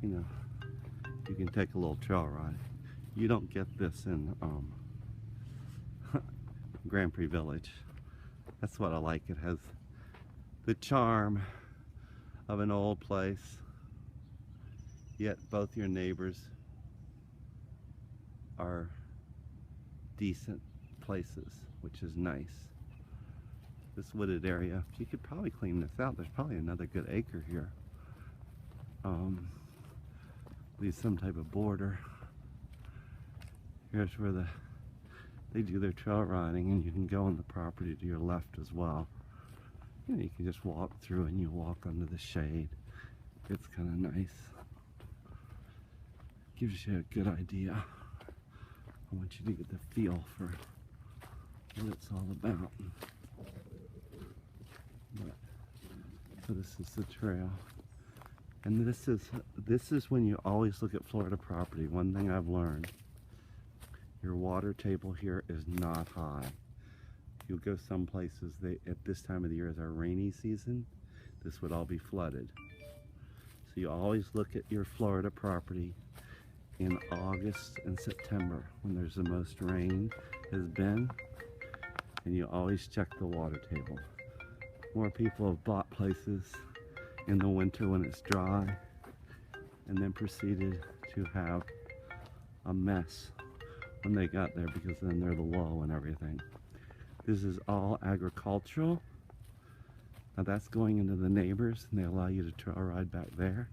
you know, you can take a little trail ride. You don't get this in Grand Prix Village. That's what I like. It has the charm of an old place, yet both your neighbors are decent places, which is nice. This wooded area, you could probably clean this out. There's probably another good acre here. Leave some type of border. Here's where they do their trail riding, and you can go on the property to your left as well. You know, you can just walk through and you walk under the shade. It's kind of nice. Gives you a good idea. I want you to get the feel for what it's all about. So this is the trail. And this is when you always look at Florida property. One thing I've learned, your water table here is not high. You'll go some places, at this time of the year is our rainy season, this would all be flooded. So you always look at your Florida property in August and September when there's the most rain has been, and you always check the water table. More people have bought places in the winter when it's dry and then proceeded to have a mess when they got there, because then they're the low and everything. This is all agricultural. Now that's going into the neighbors, and they allow you to trail ride back there.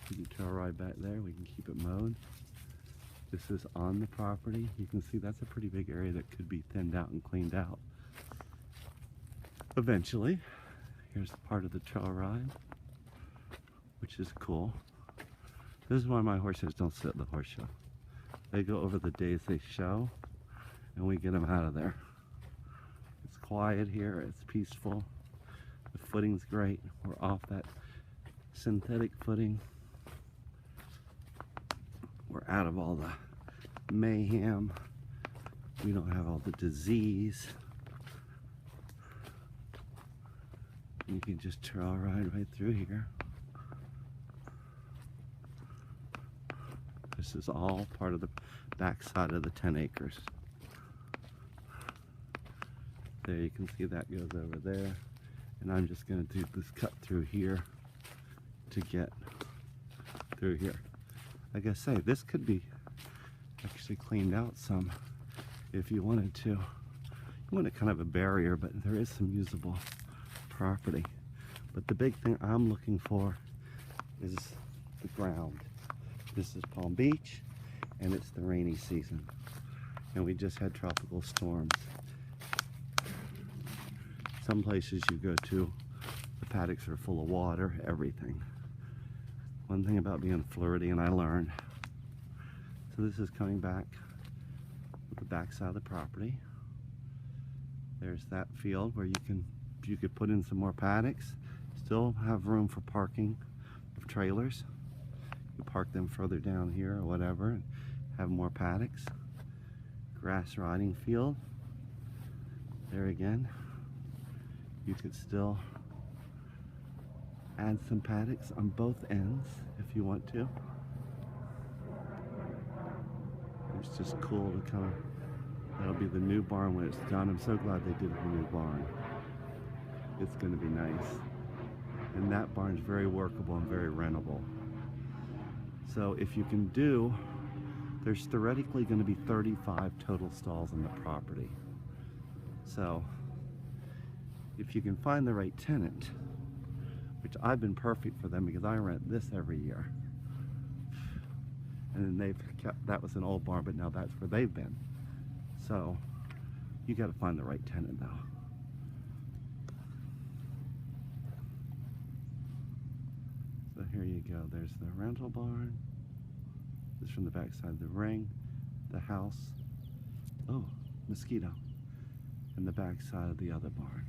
You can trail ride back there, we can keep it mowed. This is on the property. You can see that's a pretty big area that could be thinned out and cleaned out eventually. Here's part of the trail ride, which is cool. This is why my horses don't sit at the horse show. They go over the days they show, and we get them out of there. It's quiet here, it's peaceful. The footing's great. We're off that synthetic footing. We're out of all the mayhem. We don't have all the disease. You can just trail ride right through here. This is all part of the backside of the 10 acres. There you can see that goes over there. And I'm just going to do this cut through here to get through here. Like I say, this could be actually cleaned out some if you wanted to. You want it kind of a barrier, but there is some usable property. But the big thing I'm looking for is the ground. This is Palm Beach, and it's the rainy season. And we just had tropical storms. Some places you go to, the paddocks are full of water, everything. One thing about being Floridian I learned. So this is coming back with the back side of the property. There's that field where you could put in some more paddocks, still have room for parking of trailers. You park them further down here or whatever, and have more paddocks. Grass riding field. There again. You could still add some paddocks on both ends if you want to. It's just cool to kind of, that'll be the new barn when it's done. I'm so glad they did the new barn. It's going to be nice. And that barn's very workable and very rentable. So if you can do, there's theoretically going to be 35 total stalls on the property. So if you can find the right tenant, which I've been perfect for them because I rent this every year. And then they've kept, that was an old barn, but now that's where they've been. So you got to find the right tenant though. So here you go, there's the rental barn. This is from the back side of the ring, the house, oh, mosquito, and the back side of the other barn.